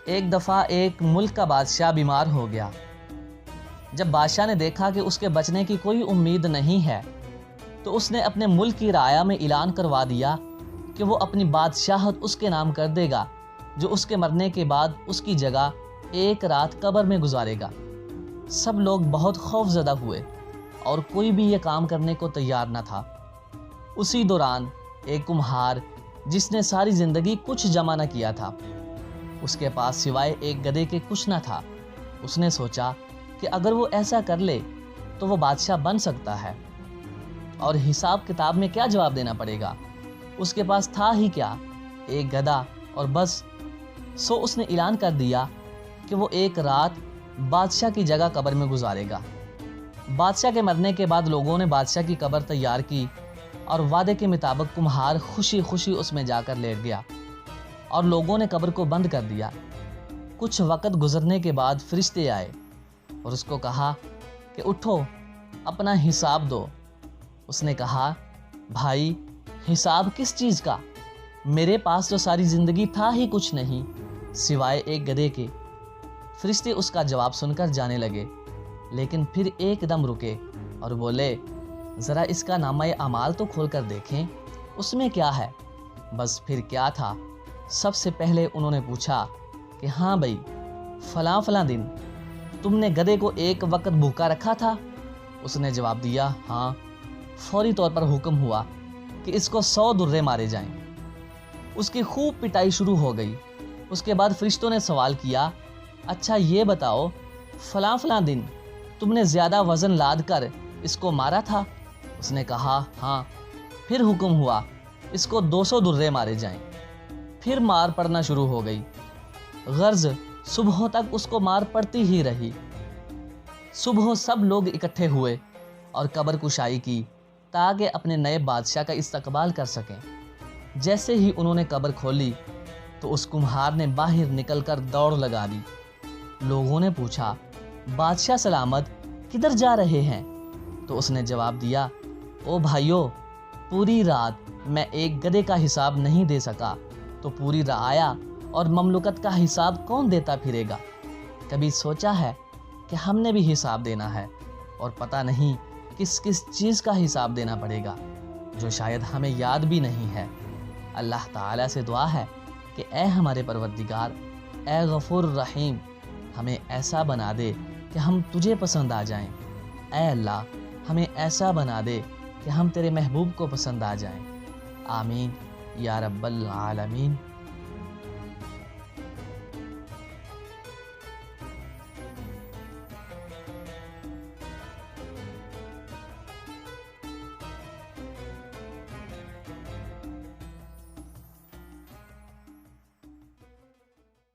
ایک دفعہ ایک ملک کا بادشاہ بیمار ہو گیا۔ جب بادشاہ نے دیکھا کہ اس کے بچنے کی کوئی امید نہیں ہے تو اس نے اپنے ملک کی رعایا میں اعلان کروا دیا کہ وہ اپنی بادشاہت اس کے نام کر دے گا جو اس کے مرنے کے بعد اس کی جگہ ایک رات قبر میں گزارے گا۔ سب لوگ بہت خوف زدہ ہوئے اور کوئی بھی یہ کام کرنے کو تیار نہ تھا۔ اسی دوران ایک کمہار جس نے ساری زندگی کچھ جمع نہ کیا تھا، اس کے پاس سوائے ایک گدھے کے کچھ نہ تھا۔ اس نے سوچا کہ اگر وہ ایسا کر لے تو وہ بادشاہ بن سکتا ہے، اور حساب کتاب میں کیا جواب دینا پڑے گا؟ اس کے پاس تھا ہی کیا، ایک گدھا اور بس۔ سو اس نے اعلان کر دیا کہ وہ ایک رات بادشاہ کی جگہ قبر میں گزارے گا۔ بادشاہ کے مرنے کے بعد لوگوں نے بادشاہ کی قبر تیار کی اور وعدے کے مطابق کمہار خوشی خوشی اس میں جا کر لیٹ گیا اور لوگوں نے قبر کو بند کر دیا۔ کچھ وقت گزرنے کے بعد فرشتے آئے اور اس کو کہا کہ اٹھو، اپنا حساب دو۔ اس نے کہا، بھائی حساب کس چیز کا؟ میرے پاس تو ساری زندگی تھا ہی کچھ نہیں سوائے ایک گدھے کے۔ فرشتے اس کا جواب سن کر جانے لگے، لیکن پھر ایک دم رکے اور بولے، ذرا اس کا نامہ اعمال تو کھول کر دیکھیں، اس میں کیا ہے؟ بس پھر کیا تھا؟ سب سے پہلے انہوں نے پوچھا کہ ہاں بھائی، فلاں فلاں دن تم نے گدھے کو ایک وقت بھوکا رکھا تھا؟ اس نے جواب دیا، ہاں۔ فوری طور پر حکم ہوا کہ اس کو 100 درے مارے جائیں۔ اس کی خوب پٹائی شروع ہو گئی۔ اس کے بعد فرشتوں نے سوال کیا، اچھا یہ بتاؤ، فلاں فلاں دن تم نے زیادہ وزن لاد کر اس کو مارا تھا؟ اس نے کہا، ہاں۔ پھر حکم ہوا، اس کو 200 درے مارے جائیں۔ پھر مار پڑنا شروع ہو گئی، غرض صبح تک اس کو مار پڑتی ہی رہی۔ صبح سب لوگ اکٹھے ہوئے اور قبر کشائی کی تاکہ اپنے نئے بادشاہ کا استقبال کر سکیں۔ جیسے ہی انہوں نے قبر کھولی تو اس کمہار نے باہر نکل کر دوڑ لگا دی۔ لوگوں نے پوچھا، بادشاہ سلامت، کدھر جا رہے ہیں؟ تو اس نے جواب دیا، او بھائیو، پوری رات میں ایک گدھے کا حساب نہیں دے سکا تو پوری رعایا اور مملکت کا حساب کون دیتا پھرے گا؟ کبھی سوچا ہے کہ ہم نے بھی حساب دینا ہے اور پتہ نہیں کس کس چیز کا حساب دینا پڑے گا جو شاید ہمیں یاد بھی نہیں ہے۔ اللہ تعالیٰ سے دعا ہے کہ اے ہمارے پروردگار، اے غفور الرحیم، ہمیں ایسا بنا دے کہ ہم تجھے پسند آ جائیں۔ اے اللہ، ہمیں ایسا بنا دے کہ ہم تیرے محبوب کو پسند آ جائیں۔ آمین یا رب العالمین۔